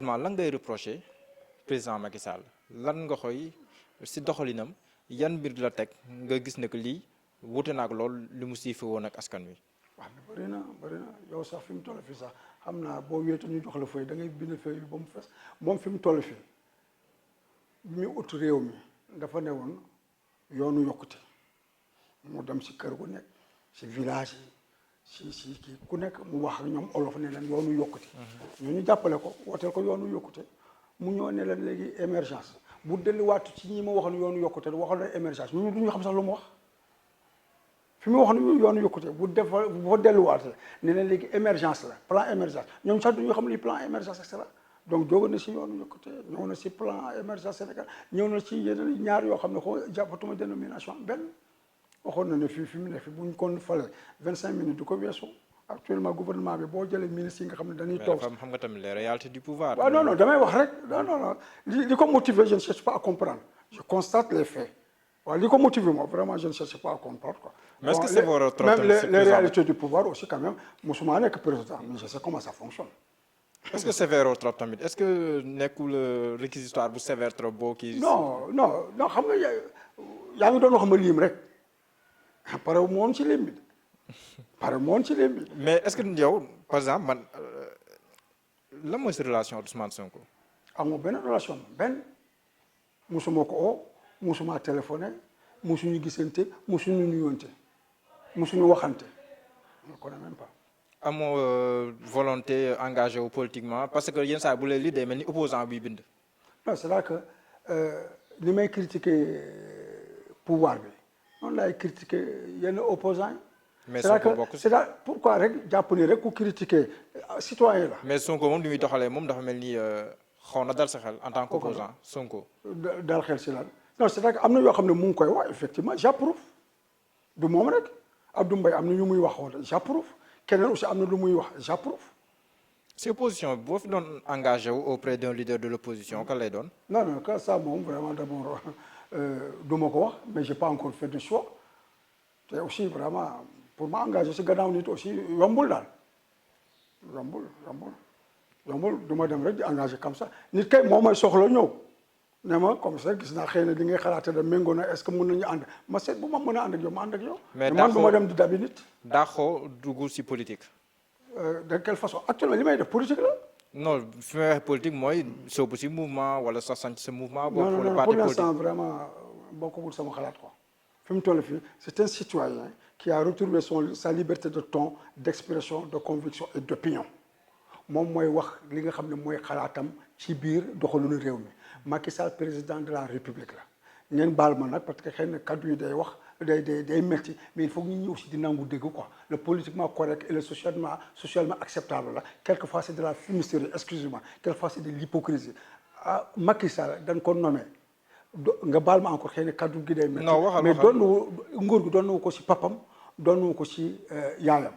Ousmane lan ngay reprocher président Macky Sall lan nga xoy si doxalinam yan mbir la teg nga gis ne que lii wute na ak lool li mu siife woon ak askan wi. waaw mais bëri na yow sax fi mu toll fii sax xam naa boo wéetu ñu jox la feuille da ngay bind feuille bi ba mu fees moom fi mu toll fii bi muy ut réew mi dafa ne woon yoonu yokkute mu dem si kër gu nekk si village yi si kii ku nekk mu wax ak ñoom olof ne leen yoonu yokkute. ñu jàppale ko wooteel ko yoonu yokkute mu ñëw ne leen léegi émergence bu delluwaatu ci ñi ma waxoon yoonu yokkute waxoon na émergence ñu du ñu xam sax lu mu wax. fi mu wax ne yoonu yokkute bu fa delluwaatee ne leen léegi émergence la plan émergence ñoom sax duñu xam li plan émergence et cetera donc jóge na si yoonu yokkute ñëw na si plan émergence Sénégal ñëw na ci yeneen ñaar yoo xam ne xoo jàppatuma dénomination benn waxoon na ne fi mu ne fi buñ kon fale 25 minutes du ko weesu actuellement gouvernement bi boo jëlee ministres yi nga xam ne dañuy toog xam nga tamit les réalités du pouvoir. waaw non damay wax rek non li ko motiver je ne cherche pas à comprendre je constate les faits waaw li ko motiver moi vraiment je ne cherche pas à comprendre quoi. Mais est-ce que c'est votre trop même les réalités du pouvoir aussi quand même mosuma nekk président mais je sais comment ça fonctionne. est-ce que sévère trop tamit est-ce que nekkul réquisitoire bu sévère trop boo kii. non xam nga yaa ngi doon wax ma lim rek pare mu woon ci lim bi mais est-ce que yow par exemple man lan mooy sa relation ak Ousmane Sonko. amoo benn relation benn mosuma ko oo mosuma téléphoné mosuñu gisante mosuñu nuyonte mosuñu waxante on ne connaît même pas. amoo volonté engagé wu politiquement parce que yenn saa bu leen lii day mel ni opposant bi bind. non c'est-à-dire que li may critiquer pouvoir bi noonu laay critiquer yenn opposants yi. mais Sonko bokk si c'est-à-dire pourquoi rek jàpp ni rek ku critiquer citoyen la. mais Sonko moom li muy doxalee moom dafa mel ni xaw na dal sa xel en tant qu'opposant Sonko. dal xel si lan non c'est-à-dire que am na yoo xam ne mu ngi koy wax effectivement j'approuve du moom rek Abdou Mbaye am na ñu muy wax woon j'approuve keneen aussi am na lu muy wax j'approuve. si opposition boo fi doon engagé wu auprès d'un leader de l'opposition kan lay doon. non que ça moom vraiment d'abord du ma ko wax mais j'ai pas encore fait de choix te aussi vraiment pour ma engager si gannaaw nit aussi yombul daal yombul du ma dem rek di engagé comme ça nit kay moo may soxla ñëw ne ma comme ça gis naa xëy na li ngay xalaate da méngoo na est-ce que mën nañu ànd ma seet bu ma mën a ànd ak yow ma ànd ak yow. mais man du ma dem di dabi nit. daaxoo dugg si politique. de quelle façon actuellement li may def politique la. non fi may wax politique mooy soobu si mouvement wala sa sant sa mouvement. boo non pour l'instant vraiment bokkul sama xalaat quoi. fi mu toll fii c'est un citoyen qui a retrouvé sa liberté de ton d'expression de conviction et d'opinion moom mooy wax li nga xam ne mooy xalaatam ci biir doxalinu réew mi Macky Sall président de la République la ngeen baal ma nag parce que xëy na kaddu yi day wax day métti mais il faut que ñu ñëw aussi di nangu dégg quoi le politiquement correct et le socialement acceptable la quelquefois c'est de la fumisterie excusez-moi quelquefois c'est de l'hypocrisie ah Macky Sall dañ ko nommé nga baal ma encore xëy na kaddu gi day métti mais doon nguur gi doon ko ci papam doon ko ci yaayam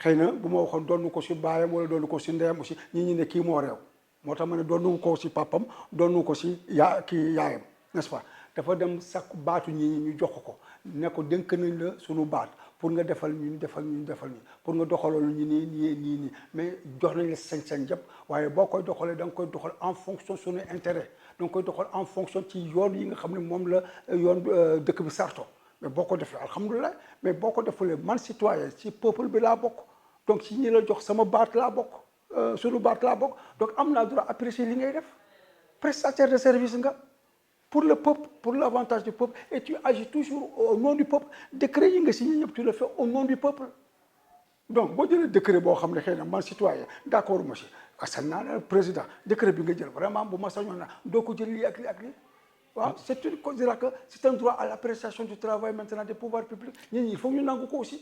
xëy na bu ma waxoon doon ko ci baayam wala doon ko ci ndeyam aussi ñi ne kii moo réew moo tax ma ne doon ko ci papam doon ko ci yaayam n'est-ce pas dafa dem sakku baatu ñi ñu jox ko ne ko dénk nañ la suñu baat pour nga defal ñu defal pour nga doxalal ñu nii mais jox nañ la sañ-sañ yëpp waaye boo koy doxalee da nga koy doxal en fonction suñu intérêt da nga koy doxal en fonction ci yoon yi nga xam ne moom la yoon dëkk bi sarto mais boo ko defee alhamdulilah mais boo ko defulee man citoyen ci peuple bi laa bokk donc ci ñi la jox sama baat laa bokk suñu baat laa bokk donc am naa droit apprécier li ngay def prestataire de service nga pour le peuple pour l'avantage du peuple et tu agis toujours au nom du peuple décret yi nga signé ñëpp tu le fais au nom du peuple donc boo jëlee décret boo xam ne xëy na man citoyen d'accord ma si asan naa président décret bi nga jël vraiment bu ma sañoon na doo ko jël lii ak lii waaw c'est une considère que c'est un droit à l'appréciation du travail maintenant des pouvoirs publics ñi il faut ñu nangu ko aussi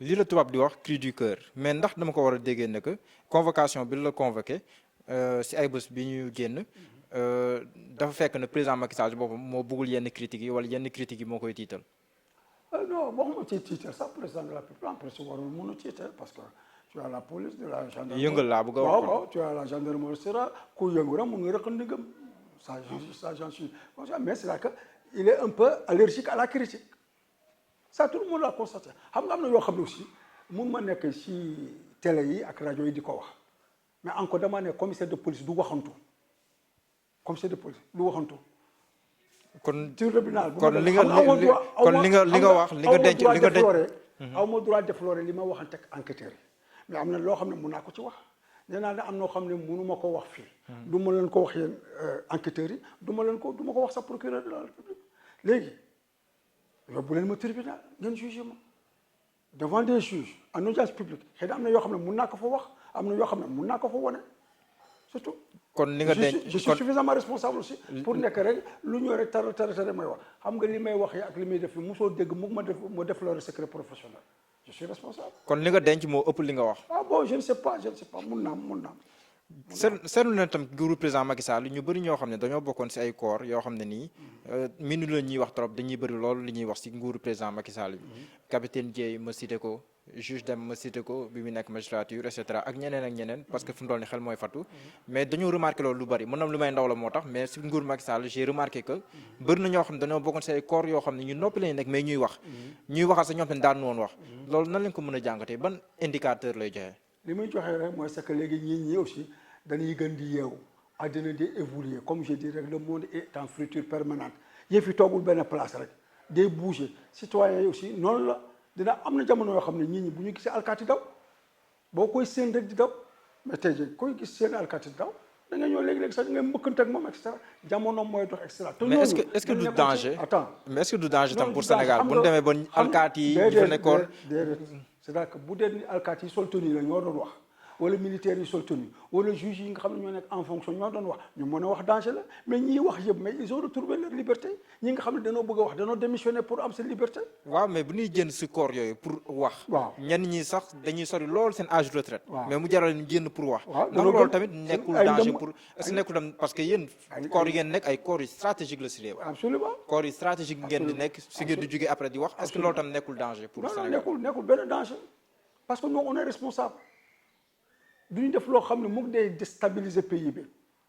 lii la tubaab di wax cri du cœur mais ndax dama ko war a déggee ne que convocation bi la convoqué si ay bés bi ñu génn dafa fekk ne président Macky Sall boppam moo bëggul yenn critiques yi wala yenn critiques yi moo koy tiital. non waxuma ci tiital sax président de la République en plus warul mën a tiital parce que tu as la police de la gendarmerie. yëngal laa bëgg a wax waaw tu as la gendarmerie sera ku yëngu rek mu ngi rëq ndigam ça j'en suis conscient mais c'est là que il est un peu allergique à la critique ça tout le monde l'a constaté xam nga am na yoo xam ne aussi mun ma nekk ci télé yi ak rajo yi di ko wax mais encore dama ne commissaire de police du waxantu commissaire de police du waxantu. kon tribunal kon li nga wax li nga denc aw ma droit déflorer li ma waxante ak enquêteurs yi mais am na loo xam ne mun naa ko ci wax nee naa ne am noo xam ne mënu ma ko wax fii. du ma leen ko wax yéen enquêteurs yi du ma ko wax sa procureur de la République léegi yóbbu leen ma tribunal ngeen jugé ma devant des juges en audience publique xëy na am na yoo xam ne mun naa ko fa wax am na yoo xam ne mun naa ko fa wane surtout. kon li nga denc je suis suffisamment responsable aussi pour nekk rek lu ñëw rek tara may wax xam nga li may wax ak li may def mosoo dégg mu ma def le secret professionnel je suis responsable. kon li nga denc moo ëpp li nga wax. ah bon je ne sais pas mun naa seetlu na tam nguuru président Macky Sall ñu bëri ñoo xam ne dañoo bokkoon si ay corps yoo xam ne nii minu la ñuy wax trop dañuy bëri loolu li ñuy wax si nguuru président Macky Sall bi. capitaine Dièye ma cité ko juge Dème ma cité ko bi mu nekk magistrature et cetera ak ñeneen parce que fu mu toll ni xel mooy fattu mais dañoo remarqué loolu lu bëri mën na lu may ndaw la moo tax mais si nguuru Macky Sall j'ai remarqué que bëri na ñoo xam ne dañoo bokkoon si ay corps yoo xam ne ñu noppi lañu nekk mais ñuy wax ñuy waxal sa ñoom tamit daan woon wax loolu nan lañ ko mën a jàngatee ban indicateur lay joxe. li muy joxe rek mooy c'est que léegi ñi aussi dañuy gën di yeewu àddina di évoluer comme je dis rek le monde est en friture permanente yëf yi toogul benn place rek day bouger citoyens yi aussi noonu la dina am na jamono yoo xam ne ñi bu ñu gisee alkaati daw boo koy séen rek di daw mais tey jii koy gis seen alkaati daw da nga ñëw léegi-léegi sax ngay mbëkkante ak moom et cetera jamono mooy dox et cetera. mais est-ce que du danger attends mais est-ce que du danger tam pour Sénégal bu ñu demee ba alkaati yi ñu fa nekkoon c'est-à-dire que bu dee ni alkaati yi sol tenue la ñoo doon wax wala militaires yi sol tenue wala juges yi nga xam ne ñoo nekk en fonction ñoo doon wax ñu mën a wax danger la mais ñiy wax yëpp mais ils ont retrouvé leur liberté ñi nga xam ne dañoo bëgg a wax dañoo démissionner pour am seen liberté. waaw mais bu ñuy génn si corps yooyu pour wax. waaw ñenn ñi sax dañuy sori lool seen âge de retraite. mais mu jaral ñu génn pour wax. waaw ndax loolu tamit nekkul danger pour est-ce que nekkul tam parce que yéen. corps yi ngeen nekk ay corps yu stratégique la si réew. absolument corps yu stratégique ngeen di nekk si ngeen di jógee après di wax est-ce que loolu tam nekkul danger pour Sénégal. non nekkul benn danger parce que nous on est responsable. du ñu def loo xam ne mu day déstabiliser pays bi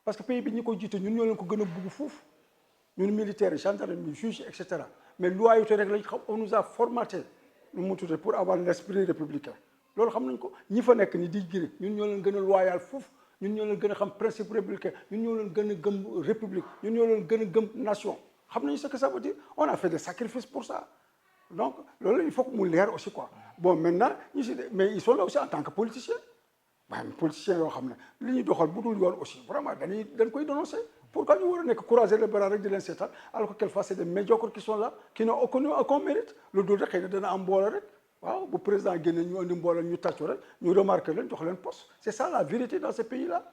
parce que pays bi ñi ko jiite ñun ñoo leen ko gën a bugg foofu ñun militaires yi gendarmerie juge et cetera mais loyauté rek lañ xam on nous a formaté nu mu tuddee pour avoir l'esprit républicain loolu xam nañ ko ñi fa nekk ni di giri ñun ñoo leen gën a loyal foofu ñun ñoo leen gën a xam principe républicain ñun ñoo leen gën a gëm république ñun ñoo leen gën a gëm nation xam nañu ce que ça veut dire on a fait des sacrifices pour ça donc loolu il faut que mu leer aussi quoi bon maintenant ñu si mais ils sont là aussi en tant que politiciens waaye politiciens yoo xam ne li ñuy doxal bu dul yoon aussi vraiment dañ koy dénoncer pourquoi ñu war a nekk croiser les bras rek di leen seetaan alors que quelquefois c'est des médiocres qui sont là qui n'ont aucun mérite lu dul rek xëy na dana am mbooloo rek waaw bu président génne ñu andi mbooloo ñu tàccu rek ñu remarqué leen jox leen poste c'est ça la vérité dans ce pays là